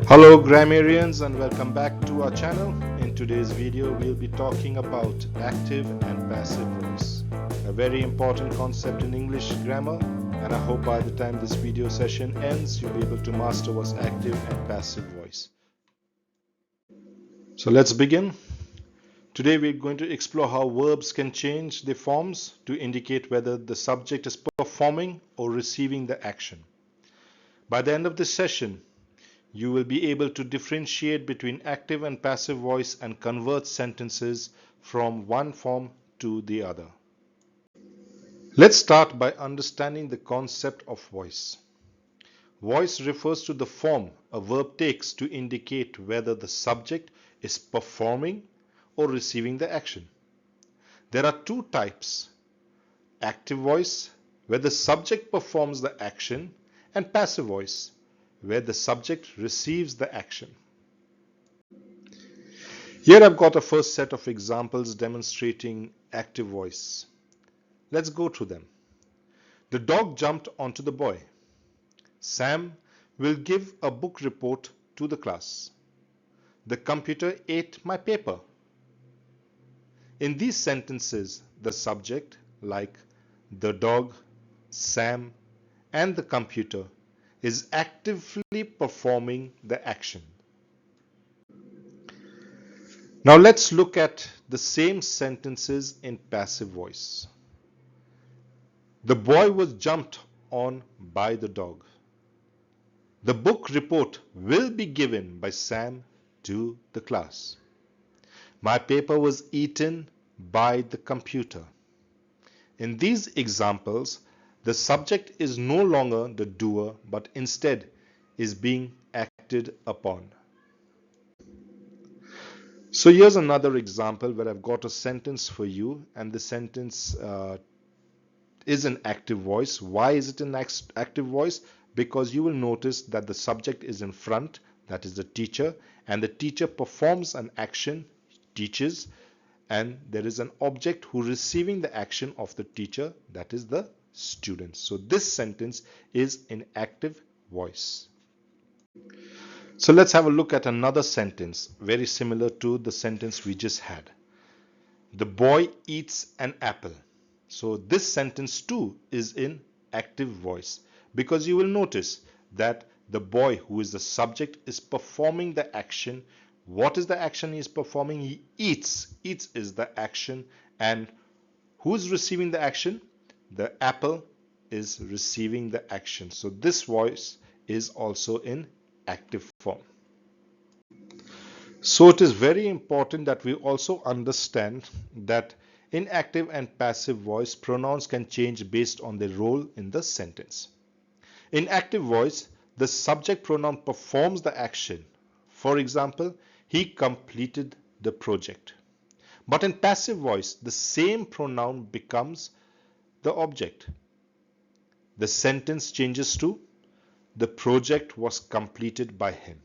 Hello grammarians and welcome back to our channel. In today's video we'll be talking about active and passive voice, a very important concept in English grammar, and I hope by the time this video session ends you'll be able to master what's active and passive voice. So let's begin. Today we're going to explore how verbs can change their forms to indicate whether the subject is performing or receiving the action. By the end of this session, you will be able to differentiate between active and passive voice and convert sentences from one form to the other. Let's start by understanding the concept of voice. Voice refers to the form a verb takes to indicate whether the subject is performing or receiving the action. There are two types: active voice, where the subject performs the action, and passive voice, where the subject receives the action. Here I've got a first set of examples demonstrating active voice. Let's go through them. The dog jumped onto the boy. Sam will give a book report to the class. The computer ate my paper. In these sentences, the subject, like the dog, Sam, and the computer, is actively performing the action. Now let's look at the same sentences in passive voice. The boy was jumped on by the dog. The book report will be given by Sam to the class. My paper was eaten by the computer. In these examples, the subject is no longer the doer, but instead is being acted upon. So here's another example where I've got a sentence for you, and the sentence is an active voice. Why is it an active voice? Because you will notice that the subject is in front, that is the teacher, and the teacher performs an action, teaches, and there is an object who is receiving the action of the teacher, that is the student. So this sentence is in active voice. So let's have a look at another sentence very similar to the sentence we just had. The boy eats an apple. So this sentence too is in active voice, because you will notice that the boy, who is the subject, is performing the action. What is the action he is performing? He eats. Eats is the action. And who is receiving the action? The apple is receiving the action. So this voice is also in active form. So it is very important that we also understand that in active and passive voice, pronouns can change based on their role in the sentence. In active voice, the subject pronoun performs the action. For example, he completed the project. But in passive voice, the same pronoun becomes the object. The sentence changes to the project was completed by him.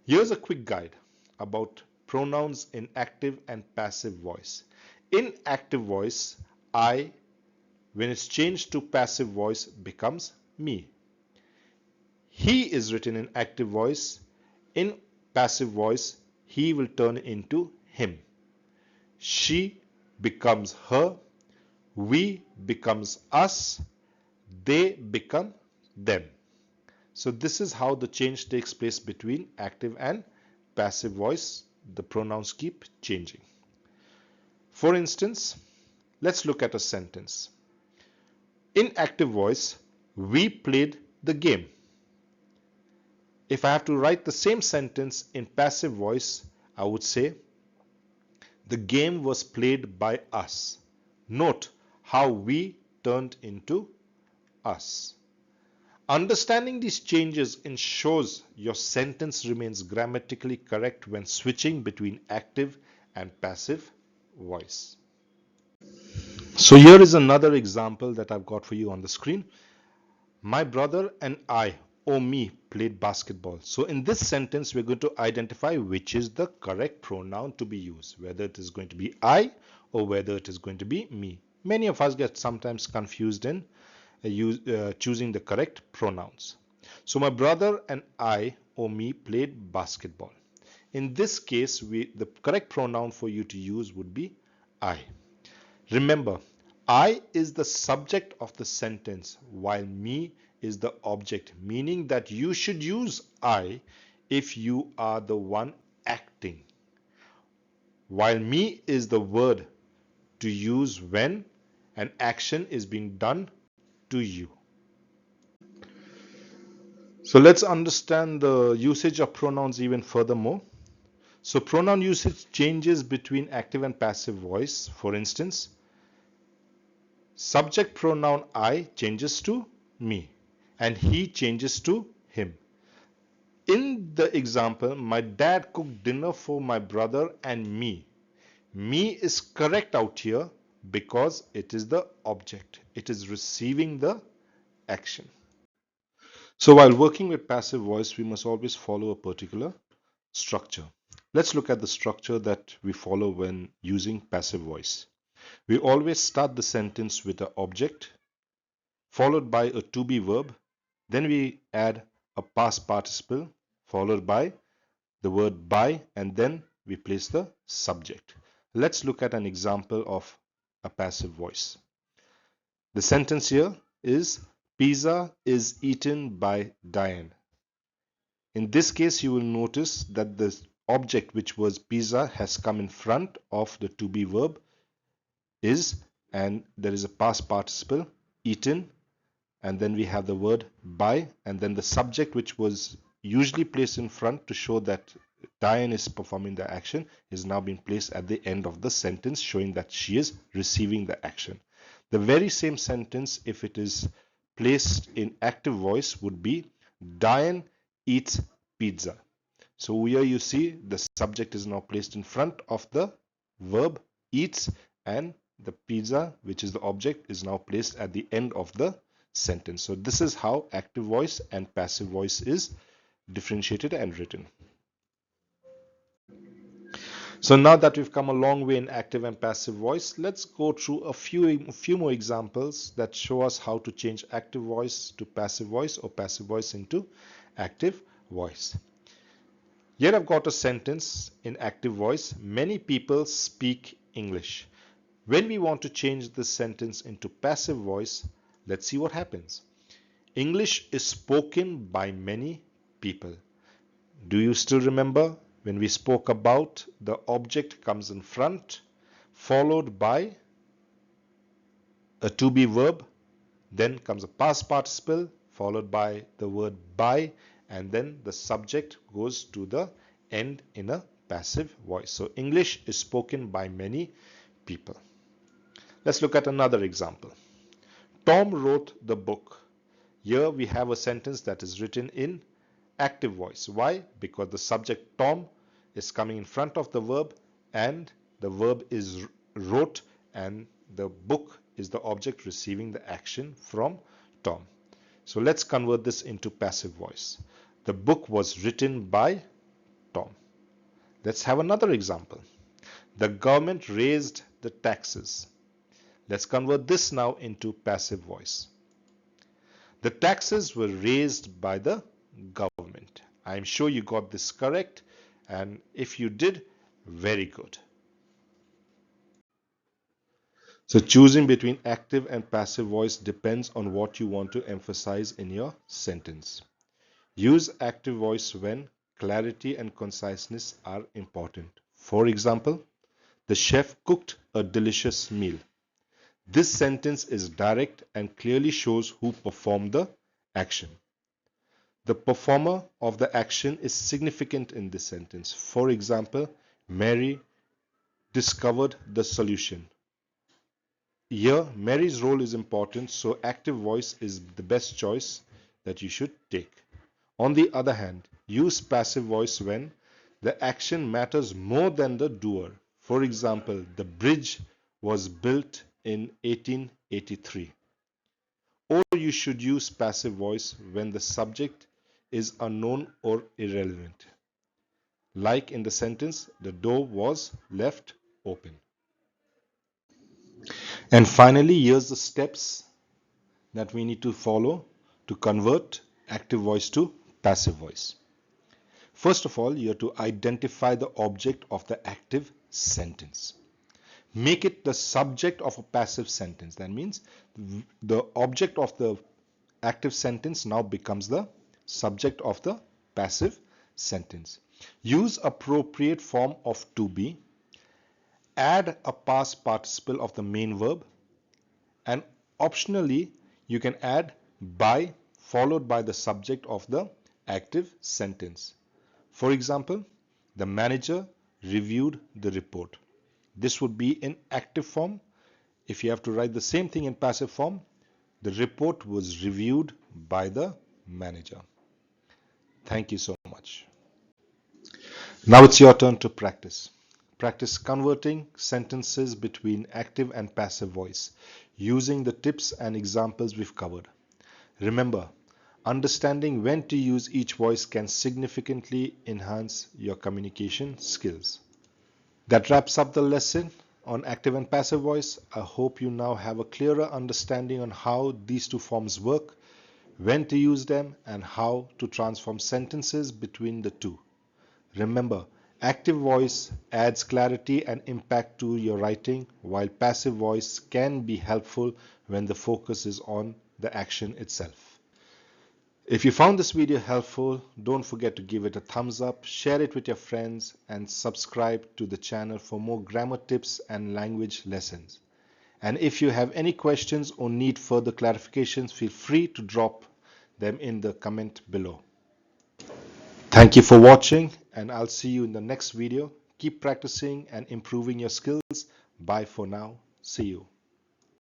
Here's a quick guide about pronouns in active and passive voice. In active voice, I, when it's changed to passive voice, becomes me. He is written in active voice. In passive voice, he will turn into him. She becomes her. We becomes us. They become them. So this is how the change takes place between active and passive voice. The pronouns keep changing. For instance, let's look at a sentence. In active voice, we played the game. If I have to write the same sentence in passive voice, I would say, the game was played by us. Note how we turned into us. Understanding these changes ensures your sentence remains grammatically correct when switching between active and passive voice. So here is another example that I've got for you on the screen. My brother and I, or me, played basketball. So in this sentence, we're going to identify which is the correct pronoun to be used, whether it is going to be I or whether it is going to be me. Many of us get sometimes confused in choosing the correct pronouns. So my brother and I, or me played basketball. In this case, the correct pronoun for you to use would be I. Remember, I is the subject of the sentence while me is the object, meaning that you should use I if you are the one acting, while me is the word to use when an action is being done to you. So let's understand the usage of pronouns even furthermore. So pronoun usage changes between active and passive voice. For instance, subject pronoun I changes to me and he changes to him. In the example, my dad cooked dinner for my brother and me. Me is correct out here because it is the object. It is receiving the action. So while working with passive voice, we must always follow a particular structure. Let's look at the structure that we follow when using passive voice. We always start the sentence with an object, followed by a to be verb. Then we add a past participle, followed by the word by, and then we place the subject. Let's look at an example of a passive voice. The sentence here is pizza is eaten by Diane. In this case, you will notice that the object, which was pizza, has come in front of the to be verb is, and there is a past participle eaten, and then we have the word by, and then the subject, which was usually placed in front to show that Diane is performing the action, is now being placed at the end of the sentence, showing that she is receiving the action. The very same sentence, if it is placed in active voice, would be Diane eats pizza. So here you see the subject is now placed in front of the verb eats, and the pizza, which is the object, is now placed at the end of the sentence. So this is how active voice and passive voice is differentiated and written. So now that we've come a long way in active and passive voice, let's go through a few more examples that show us how to change active voice to passive voice or passive voice into active voice. Here I've got a sentence in active voice. Many people speak English. When we want to change this sentence into passive voice, let's see what happens. English is spoken by many people. Do you still remember when we spoke about the object comes in front, followed by a to be verb, then comes a past participle, followed by the word by, and then the subject goes to the end in a passive voice. So English is spoken by many people. Let's look at another example. Tom wrote the book. Here we have a sentence that is written in active voice. Why? Because the subject Tom is coming in front of the verb and the verb is wrote and the book is the object receiving the action from Tom. So let's convert this into passive voice. The book was written by Tom. Let's have another example. The government raised the taxes. Let's convert this now into passive voice. The taxes were raised by the government. I'm sure you got this correct, and if you did, very good. So choosing between active and passive voice depends on what you want to emphasize in your sentence. Use active voice when clarity and conciseness are important. For example, the chef cooked a delicious meal. This sentence is direct and clearly shows who performed the action. The performer of the action is significant in this sentence. For example, Mary discovered the solution. Here, Mary's role is important, so active voice is the best choice that you should take. On the other hand, use passive voice when the action matters more than the doer. For example, the bridge was built in 1883. Or you should use passive voice when the subject is unknown or irrelevant. Like in the sentence, the door was left open. And finally, here's the steps that we need to follow to convert active voice to passive voice. First of all, you have to identify the object of the active sentence. Make it the subject of a passive sentence. That means the object of the active sentence now becomes the subject of the passive sentence. Use appropriate form of to be. Add a past participle of the main verb, and optionally you can add by followed by the subject of the active sentence. For example, the manager reviewed the report. This would be in active form. If you have to write the same thing in passive form, the report was reviewed by the manager. Thank you so much. Now it's your turn to practice. Practice converting sentences between active and passive voice using the tips and examples we've covered. Remember, understanding when to use each voice can significantly enhance your communication skills. That wraps up the lesson on active and passive voice. I hope you now have a clearer understanding on how these two forms work, when to use them, and how to transform sentences between the two. Remember, active voice adds clarity and impact to your writing, while passive voice can be helpful when the focus is on the action itself. If you found this video helpful, don't forget to give it a thumbs up, share it with your friends, and subscribe to the channel for more grammar tips and language lessons. And if you have any questions or need further clarifications, feel free to drop them in the comment below. Thank you for watching, and I'll see you in the next video. Keep practicing and improving your skills. Bye for now. See you.